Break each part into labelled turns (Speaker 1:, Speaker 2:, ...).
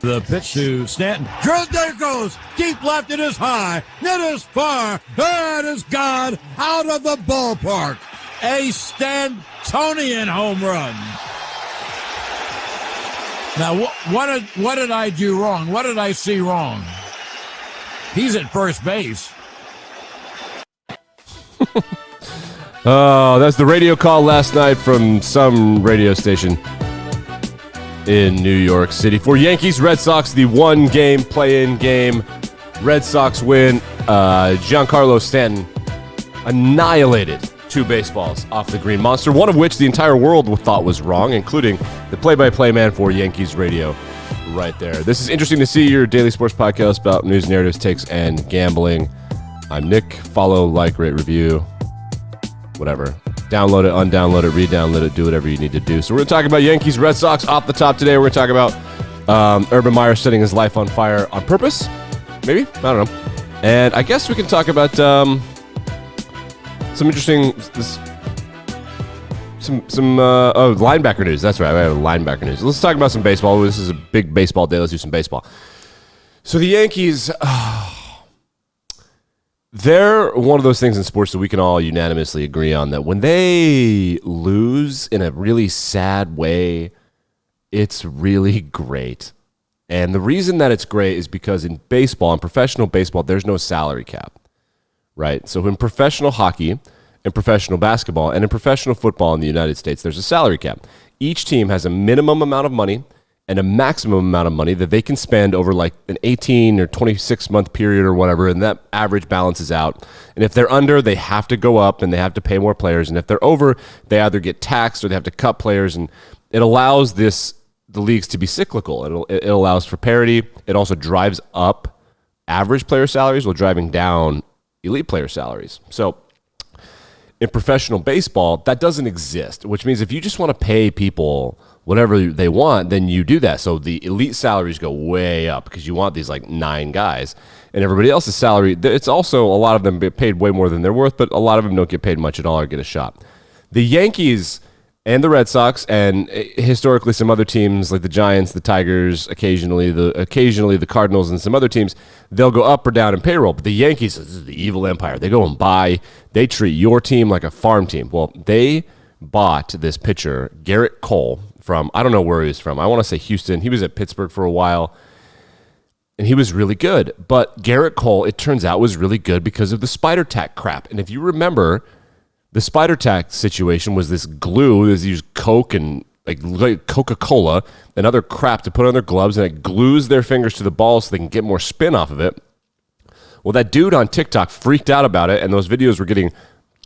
Speaker 1: The pitch to Stanton. There goes. Deep left. It is high. It is far. It is gone out of the ballpark. A Stantonian home run. Now, what did I do wrong? What did I see wrong? He's at first base.
Speaker 2: Oh, that's the radio call last night from some radio station in New York City. For Yankees, Red Sox, the one-game play-in game. Red Sox win. Giancarlo Stanton annihilated 2 baseballs off the Green Monster, one of which the entire world thought was wrong, including the play-by-play man for Yankees radio right there. This is Interesting to See, your daily sports podcast about news, narratives, takes, and gambling. I'm Nick. Follow, like, rate, review, whatever. Download it, undownload it, re-download it, do whatever you need to do. So we're going to talk about Yankees, Red Sox off the top today. We're going to talk about Urban Meyer setting his life on fire on purpose. Maybe? I don't know. And I guess we can talk about some interesting linebacker news. That's right. I have linebacker news. Let's talk about some baseball. This is a big baseball day. Let's do some baseball. So the Yankees... they're one of those things in sports that we can all unanimously agree on, that when they lose in a really sad way, it's really great. And the reason that it's great is because in baseball, in professional baseball, there's no salary cap, right? So in professional hockey, in professional basketball, and in professional football in the United States, there's a salary cap. Each team has a minimum amount of money and a maximum amount of money that they can spend over like an 18 or 26 month period or whatever, and that average balances out. And if they're under, they have to go up and they have to pay more players. And if they're over, they either get taxed or they have to cut players. And it allows the leagues to be cyclical. It allows for parity. It also drives up average player salaries while driving down elite player salaries. So in professional baseball, that doesn't exist, which means if you just want to pay people whatever they want, then you do that. So the elite salaries go way up because you want these like 9 guys. And everybody else's salary, it's also a lot of them get paid way more than they're worth, but a lot of them don't get paid much at all or get a shot. The Yankees and the Red Sox and historically some other teams like the Giants, the Tigers, occasionally the Cardinals and some other teams, they'll go up or down in payroll. But the Yankees, this is the evil empire. They go and buy. They treat your team like a farm team. Well, they bought this pitcher, Garrit Cole, from, I don't know where he was from. I want to say Houston. He was at Pittsburgh for a while, and he was really good. But Garrit Cole, it turns out, was really good because of the spider tack crap. And if you remember, the spider tack situation was this glue. They used Coke and like Coca-Cola and other crap to put on their gloves, and it glues their fingers to the ball so they can get more spin off of it. Well, that dude on TikTok freaked out about it, and those videos were getting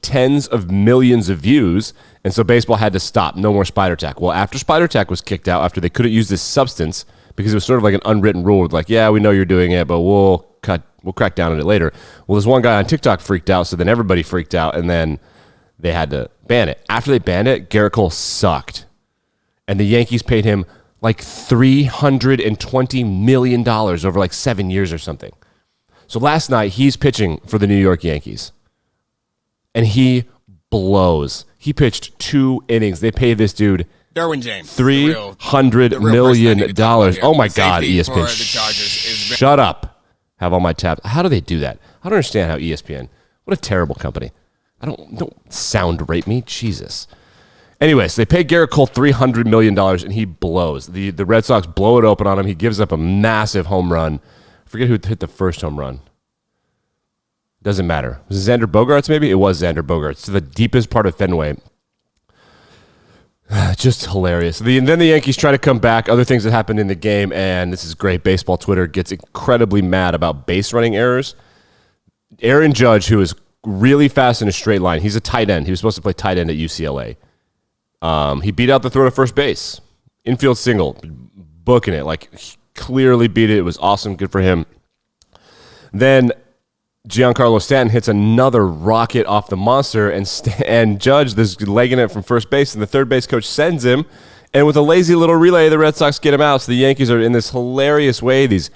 Speaker 2: tens of millions of views, and so baseball had to stop. No more spider tack. Well, after spider tack was kicked out, after they couldn't use this substance, because it was sort of like an unwritten rule, like, yeah, we know you're doing it, but we'll crack down on it later. Well, this one guy on TikTok freaked out, so then everybody freaked out, and then they had to ban it. After they banned it, Garrit Cole sucked, and the Yankees paid him like $320 million over like 7 years or something. So last night, he's pitching for the New York Yankees. And he blows. He pitched 2 innings. They paid this dude
Speaker 3: Derwin James,
Speaker 2: $300 million. Oh, my God, ESPN. Shut up. Have all my tabs. How do they do that? I don't understand how ESPN. What a terrible company. Don't sound rape me. Jesus. Anyways, they paid Garrit Cole $300 million, and he blows. The Red Sox blow it open on him. He gives up a massive home run. I forget who hit the first home run. Doesn't matter. Was it Xander Bogaerts maybe? It was Xander Bogaerts. To the deepest part of Fenway. Just hilarious. Then the Yankees try to come back. Other things that happened in the game, and this is great. Baseball Twitter gets incredibly mad about base running errors. Aaron Judge, who is really fast in a straight line, he's a tight end. He was supposed to play tight end at UCLA. He beat out the throw to first base. Infield single. Booking it. Like, clearly beat it. It was awesome. Good for him. Then Giancarlo Stanton hits another rocket off the monster, and Judge is legging it from first base, and the third base coach sends him, and with a lazy little relay, the Red Sox get him out. So the Yankees are in this hilarious way, these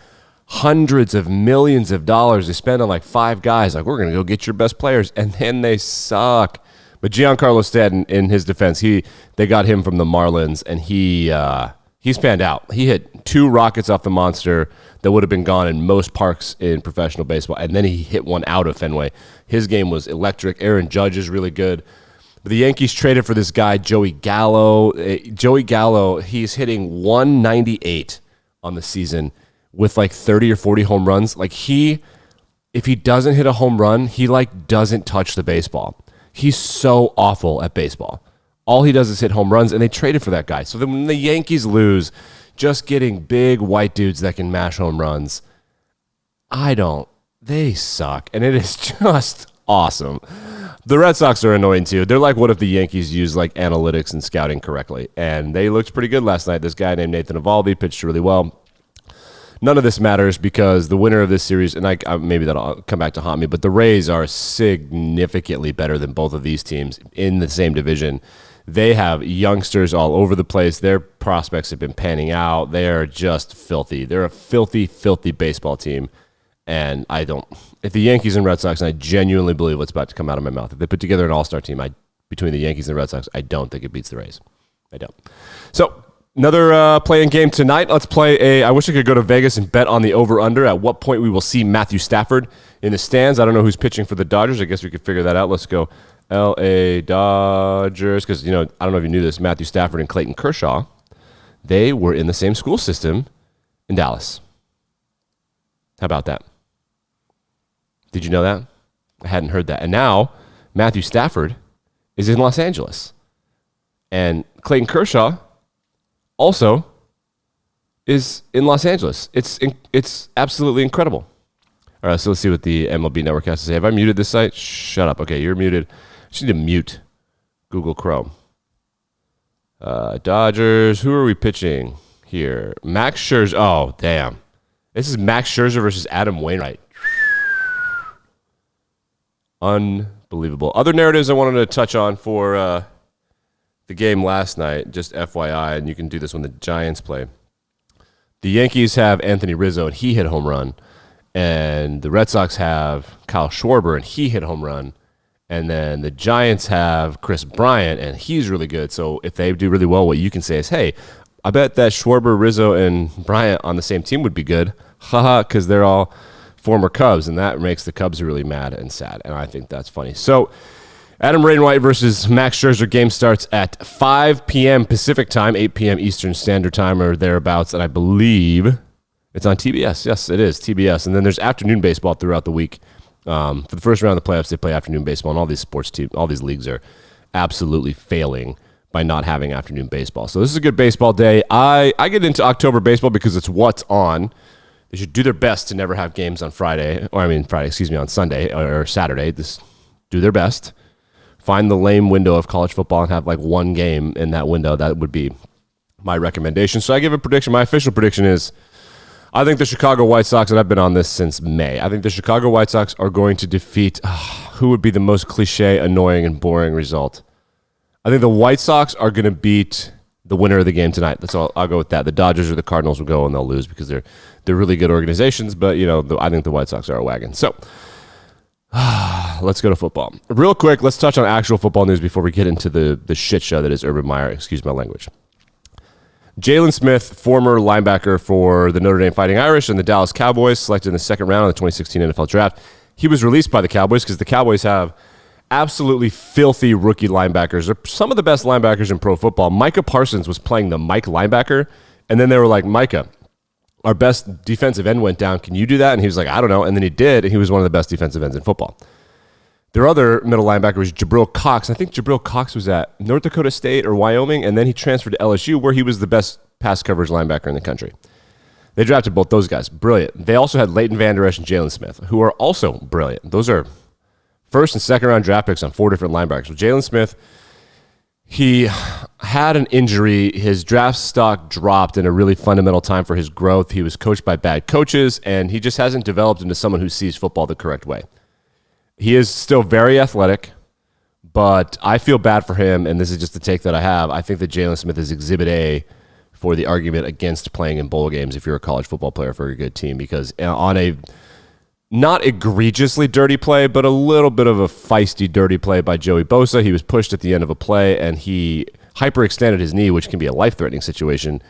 Speaker 2: hundreds of millions of dollars they spend on like 5 guys, like, we're going to go get your best players, and then they suck. But Giancarlo Stanton, in his defense, they got him from the Marlins, and he He's panned out. He hit 2 rockets off the monster that would have been gone in most parks in professional baseball, and then he hit one out of Fenway. His game was electric. Aaron Judge is really good. But the Yankees traded for this guy, Joey Gallo. Joey Gallo, he's hitting 198 on the season with like 30 or 40 home runs. Like if he doesn't hit a home run, he like doesn't touch the baseball. He's so awful at baseball. All he does is hit home runs, and they traded for that guy. So then when the Yankees lose, just getting big white dudes that can mash home runs, they suck. And it is just awesome. The Red Sox are annoying too. They're like, what if the Yankees used like analytics and scouting correctly? And they looked pretty good last night. This guy named Nathan Eovaldi pitched really well. None of this matters because the winner of this series, and maybe that'll come back to haunt me, but the Rays are significantly better than both of these teams in the same division. They have youngsters all over the place. Their prospects have been panning out. They're just filthy. They're a filthy, filthy baseball team. And if the Yankees and Red Sox, and I genuinely believe what's about to come out of my mouth, if they put together an all-star team between the Yankees and the Red Sox, I don't think it beats the Rays. I don't. So another playing game tonight. Let's play I wish I could go to Vegas and bet on the over-under at what point we will see Matthew Stafford in the stands. I don't know who's pitching for the Dodgers. I guess we could figure that out. Let's go L.A. Dodgers, because, I don't know if you knew this, Matthew Stafford and Clayton Kershaw, they were in the same school system in Dallas. How about that? Did you know that? I hadn't heard that. And now Matthew Stafford is in Los Angeles. And Clayton Kershaw also is in Los Angeles. It's absolutely incredible. All right, so let's see what the MLB Network has to say. Have I muted this site? Shut up. Okay, you're muted. I just need to mute Google Chrome. Dodgers. Who are we pitching here? Max Scherzer. Oh, damn. This is Max Scherzer versus Adam Wainwright. Unbelievable. Other narratives I wanted to touch on for the game last night, just FYI, and you can do this when the Giants play. The Yankees have Anthony Rizzo, and he hit a home run. And the Red Sox have Kyle Schwarber, and he hit a home run. And then the Giants have Chris Bryant, and he's really good. So if they do really well, what you can say is, hey, I bet that Schwarber, Rizzo, and Bryant on the same team would be good. Haha, because they're all former Cubs, and that makes the Cubs really mad and sad. And I think that's funny. So Adam Wainwright versus Max Scherzer game starts at 5 p.m. Pacific time, 8 p.m. Eastern Standard Time or thereabouts. And I believe it's on TBS. Yes, it is, TBS. And then there's afternoon baseball throughout the week. For the first round of the playoffs, they play afternoon baseball, and all these all these leagues are absolutely failing by not having afternoon baseball. So this is a good baseball day. I get into October baseball because it's what's on. They should do their best to never have games on on Sunday or Saturday. Just do their best. Find the lame window of college football and have like one game in that window. That would be my recommendation. So I give a prediction. My official prediction is I think the Chicago White Sox, and I've been on this since May, I think the Chicago White Sox are going to defeat, who would be the most cliche, annoying, and boring result? I think the White Sox are going to beat the winner of the game tonight. That's all. I'll go with that. The Dodgers or the Cardinals will go and they'll lose because they're really good organizations, but I think the White Sox are a wagon. So let's go to football. Real quick, let's touch on actual football news before we get into the shit show that is Urban Meyer. Excuse my language. Jaylon Smith, former linebacker for the Notre Dame Fighting Irish and the Dallas Cowboys, selected in the second round of the 2016 NFL Draft. He was released by the Cowboys because the Cowboys have absolutely filthy rookie linebackers. They're some of the best linebackers in pro football. Micah Parsons was playing the Mike linebacker, and then they were like, Micah, our best defensive end went down. Can you do that? And he was like, I don't know. And then he did, and he was one of the best defensive ends in football. Their other middle linebacker was Jabril Cox. I think Jabril Cox was at North Dakota State or Wyoming, and then he transferred to LSU, where he was the best pass coverage linebacker in the country. They drafted both those guys. Brilliant. They also had Leighton Vander Esch and Jaylon Smith, who are also brilliant. Those are first and second round draft picks on 4 different linebackers. So Jaylon Smith, he had an injury. His draft stock dropped in a really fundamental time for his growth. He was coached by bad coaches, and he just hasn't developed into someone who sees football the correct way. He is still very athletic, but I feel bad for him, and this is just the take that I have. I think that Jaylon Smith is Exhibit A for the argument against playing in bowl games if you're a college football player for a good team, because on a not egregiously dirty play, but a little bit of a feisty dirty play by Joey Bosa, he was pushed at the end of a play, and he hyperextended his knee, which can be a life-threatening situation,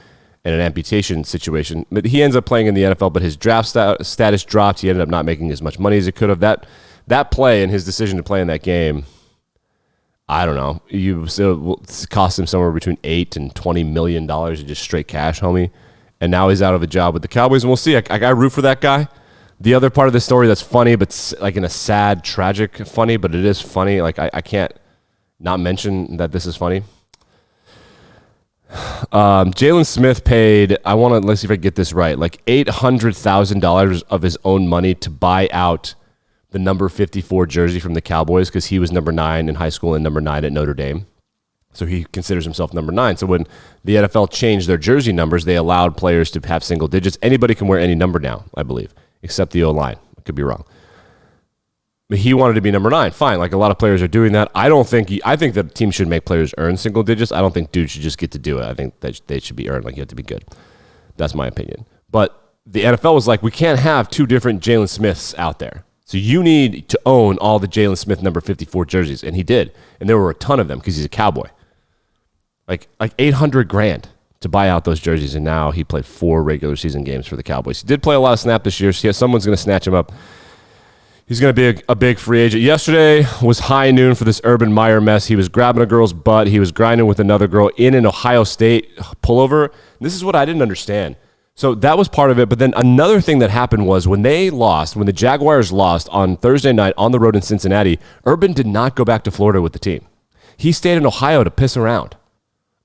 Speaker 2: and an amputation situation. But he ends up playing in the NFL, but his draft status dropped. He ended up not making as much money as he could have. That play and his decision to play in that game, I don't know. It cost him somewhere between $8 and $20 million in just straight cash, homie. And now he's out of a job with the Cowboys, and we'll see. I root for that guy. The other part of the story that's funny, but like in a sad, tragic funny, but it is funny. Like I can't not mention that this is funny. Jaylon Smith paid, let's see if I get this right, like $800,000 of his own money to buy out the number 54 jersey from the Cowboys because he was number 9 in high school and number 9 at Notre Dame. So he considers himself number 9. So when the NFL changed their jersey numbers, they allowed players to have single digits. Anybody can wear any number now, I believe, except the O-line. I could be wrong. But he wanted to be number 9. Fine. Like a lot of players are doing that. I think that teams should make players earn single digits. I don't think dudes should just get to do it. I think that they should be earned. Like you have to be good. That's my opinion. But the NFL was like, we can't have 2 different Jaylon Smiths out there. So you need to own all the Jaylon Smith number 54 jerseys. And he did. And there were a ton of them because he's a Cowboy. Like $800,000 to buy out those jerseys. And now he played 4 regular season games for the Cowboys. He did play a lot of snap this year. So someone's going to snatch him up. He's going to be a big free agent. Yesterday was high noon for this Urban Meyer mess. He was grabbing a girl's butt. He was grinding with another girl in an Ohio State pullover. This is what I didn't understand. So that was part of it. But then another thing that happened was when the Jaguars lost on Thursday night on the road in Cincinnati, Urban did not go back to Florida with the team. He stayed in Ohio to piss around.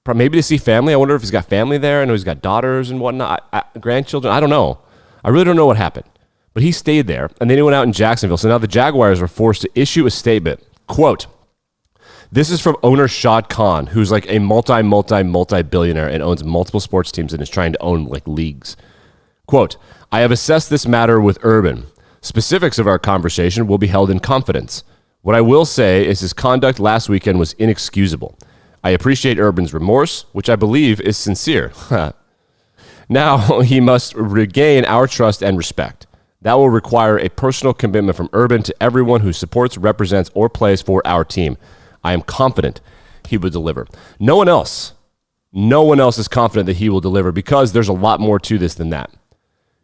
Speaker 2: Maybe to see family. I wonder if he's got family there. I know he's got daughters and whatnot, grandchildren. I don't know. I really don't know what happened. But he stayed there, and then he went out in Jacksonville. So now the Jaguars were forced to issue a statement. Quote, this is from owner Shad Khan, who's like a multi-billionaire and owns multiple sports teams and is trying to own like leagues. Quote, I have assessed this matter with Urban. Specifics of our conversation will be held in confidence. What I will say is his conduct last weekend was inexcusable. I appreciate Urban's remorse, which I believe is sincere. Now he must regain our trust and respect. That will require a personal commitment from Urban to everyone who supports, represents, or plays for our team. I am confident he will deliver. No one else is confident that he will deliver because there's a lot more to this than that.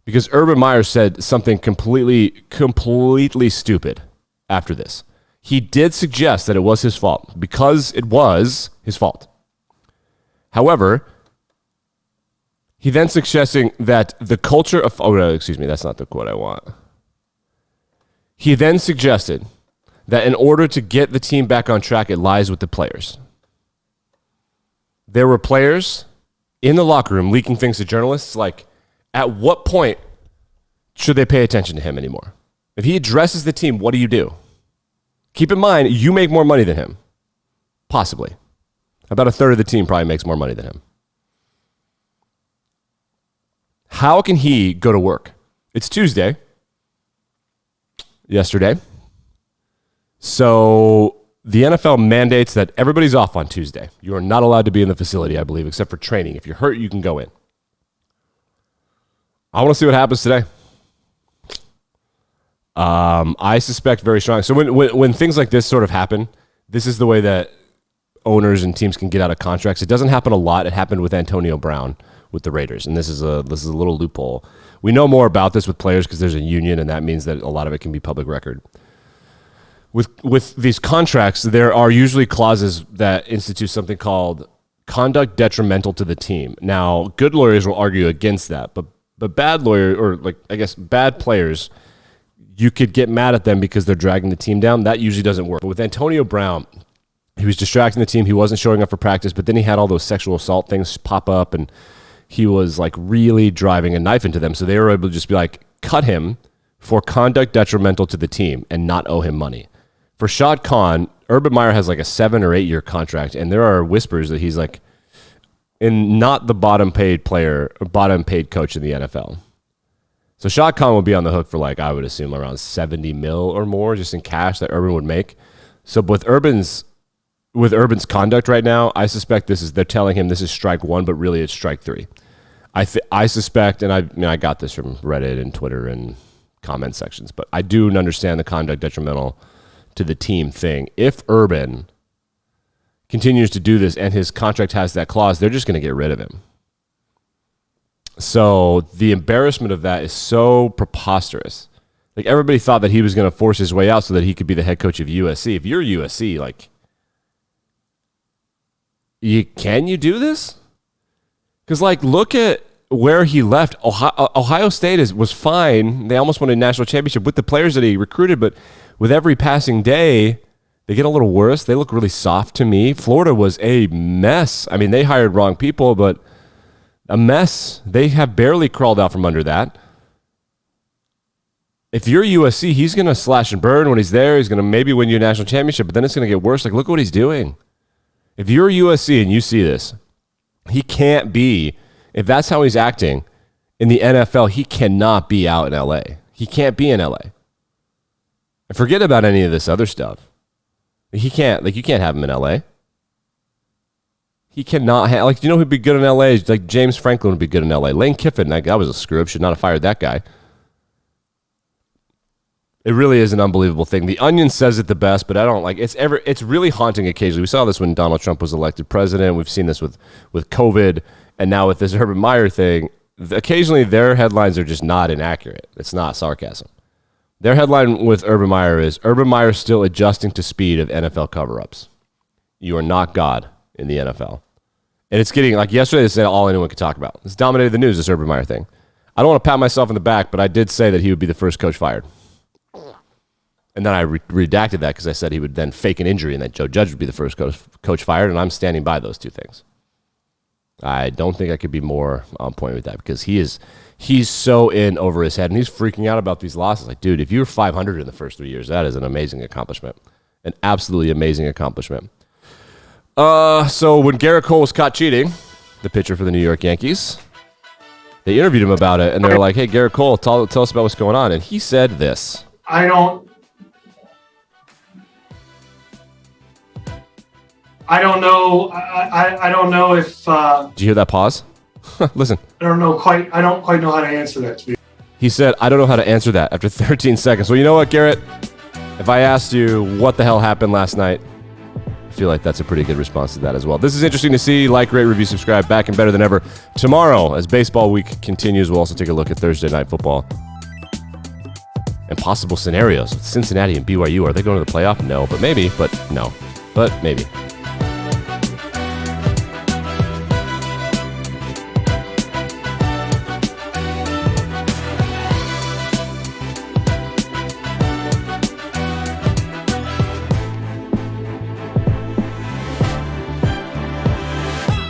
Speaker 2: Because Urban Meyer said something completely stupid after this. He did suggest that it was his fault because it was his fault. However, he then suggesting that the culture of... Oh, no, excuse me. That's not the quote I want. He then suggested that in order to get the team back on track, it lies with the players. There were players in the locker room leaking things to journalists like, at what point should they pay attention to him anymore? If he addresses the team, what do you do? Keep in mind, you make more money than him. Possibly. About a third of the team probably makes more money than him. How can he go to work? It's Tuesday. Yesterday. So the NFL mandates that everybody's off on Tuesday. You are not allowed to be in the facility, I believe, except for training. If you're hurt, you can go in. I want to see what happens today. I suspect very strong. So when things like this sort of happen, this is the way that owners and teams can get out of contracts. It doesn't happen a lot. It happened with Antonio Brown with the Raiders, and this is a little loophole. We know more about this with players because there's a union, and that means that a lot of it can be public record. With these contracts, there are usually clauses that institute something called conduct detrimental to the team. Now, good lawyers will argue against that, but bad bad players, you could get mad at them because they're dragging the team down. That usually doesn't work. But with Antonio Brown, he was distracting the team. He wasn't showing up for practice, but then he had all those sexual assault things pop up, and he was like really driving a knife into them. So they were able to just be like, cut him for conduct detrimental to the team and not owe him money. For Shad Khan, Urban Meyer has like a 7 or 8 year contract, and there are whispers that he's like not the bottom paid player or bottom paid coach in the NFL. So Shad Khan will be on the hook for like, I would assume around 70 mil or more just in cash that Urban would make. So with Urban's conduct right now, I suspect they're telling him this is strike 1, but really it's strike 3. I suspect, and I got this from Reddit and Twitter and comment sections, but I do understand the conduct detrimental to the team thing. If Urban continues to do this and his contract has that clause, they're just going to get rid of him. So the embarrassment of that is so preposterous. Like, everybody thought that he was going to force his way out so that he could be the head coach of USC. If you're USC, like, can you do this? Because, like, look at where he left. Ohio State was fine. They almost won a national championship with the players that he recruited, but with every passing day, they get a little worse. They look really soft to me. Florida was a mess. I mean, they hired wrong people, but a mess. They have barely crawled out from under that. If you're USC, he's going to slash and burn when he's there. He's going to maybe win you a national championship, but then it's going to get worse. Like, look what he's doing. If you're USC and you see this, he can't be, if that's how he's acting in the NFL, he cannot be out in LA. He can't be in LA. And forget about any of this other stuff. He can't, like, you can't have him in LA. He cannot have, like, you know who'd be good in LA? Like, James Franklin would be good in LA. Lane Kiffin, that was a screw up, should not have fired that guy. It really is an unbelievable thing. The Onion says it the best, but I don't like it's really haunting occasionally. We saw this when Donald Trump was elected president. We've seen this with COVID, and now with this Urban Meyer thing. Occasionally their headlines are just not inaccurate. It's not sarcasm. Their headline with Urban Meyer is Urban Meyer still adjusting to speed of NFL cover-ups. You are not God in the NFL. And it's getting, like, yesterday they said all anyone could talk about. It's dominated the news, this Urban Meyer thing. I don't want to pat myself in the back, but I did say that he would be the first coach fired. And then I redacted that because I said he would then fake an injury and that Joe Judge would be the first coach fired, and I'm standing by those two things. I don't think I could be more on point with that because he's so in over his head, and he's freaking out about these losses. Like, dude, if you were 500 in the first 3 years, that is an amazing accomplishment. An absolutely amazing accomplishment. So when Garrett Cole was caught cheating, the pitcher for the New York Yankees, they interviewed him about it, and they were like, hey, Garrett Cole, tell us about what's going on. And he said this.
Speaker 3: I don't know. I don't know if.
Speaker 2: Did you hear that pause? Listen.
Speaker 3: I don't quite know how to answer that. To be.
Speaker 2: He said, I don't know how to answer that after 13 seconds. Well, you know what, Garrett? If I asked you what the hell happened last night, I feel like that's a pretty good response to that as well. This is interesting to see. Like, rate, review, subscribe. Back and better than ever tomorrow as baseball week continues. We'll also take a look at Thursday night football and possible scenarios. Cincinnati and BYU, are they going to the playoff? No, but maybe. But no, but maybe.